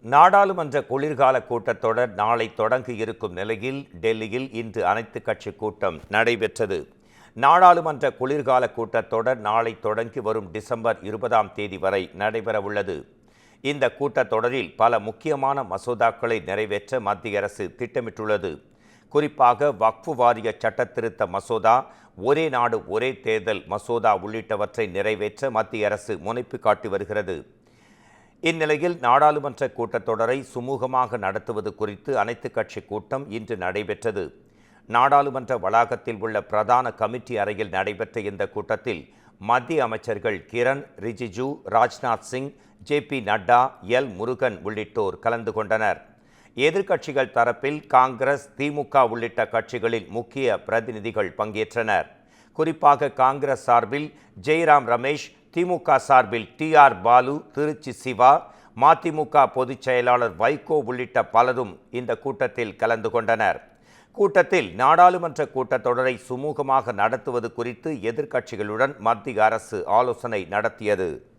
நாடாளுமன்ற குளிர்கால கூட்டத்தொடர் நாளை தொடங்க இருக்கும் நிலையில் டெல்லியில் இன்று அனைத்துக் கட்சி கூட்டம் நடைபெற்றது. நாடாளுமன்ற குளிர்கால கூட்டத்தொடர் நாளை தொடங்கி வரும் டிசம்பர் 20ஆம் தேதி வரை நடைபெறவுள்ளது. இந்த கூட்டத்தொடரில் பல முக்கியமான மசோதாக்களை நிறைவேற்ற மத்திய அரசு திட்டமிட்டுள்ளது. குறிப்பாக வக்ஃபு வாரிய சட்டத்திருத்த மசோதா, ஒரே நாடு ஒரே தேர்தல் மசோதா உள்ளிட்டவற்றை நிறைவேற்ற மத்திய அரசு முனைப்பு காட்டி வருகிறது. இந்நிலையில் நாடாளுமன்ற கூட்டத்தொடரை சுமூகமாக நடத்துவது குறித்து அனைத்துக் கட்சி கூட்டம் இன்று நடைபெற்றது. நாடாளுமன்ற வளாகத்தில் உள்ள பிரதான கமிட்டி அறையில் நடைபெற்ற இந்த கூட்டத்தில் மத்திய அமைச்சர்கள் கிரண் ரிஜிஜு, ராஜ்நாத் சிங், ஜே.பி. நட்டா, எல். முருகன் உள்ளிட்டோர் கலந்து கொண்டனர். எதிர்க்கட்சிகள் தரப்பில் காங்கிரஸ், திமுக உள்ளிட்ட கட்சிகளின் முக்கிய பிரதிநிதிகள் பங்கேற்றனர். குறிப்பாக காங்கிரஸ் சார்பில் ஜெய்ராம் ரமேஷ், திமுக சார்பில் டி.ஆர். பாலு, திருச்சி சிவா, மதிமுக பொதுச் செயலாளர் வைகோ உள்ளிட்ட பலரும் இந்த கூட்டத்தில் கலந்து கொண்டனர். கூட்டத்தில் நாடாளுமன்ற கூட்டத்தொடரை சுமூகமாக நடத்துவது குறித்து எதிர்க்கட்சிகளுடன் மத்திய அரசு ஆலோசனை நடத்தியது.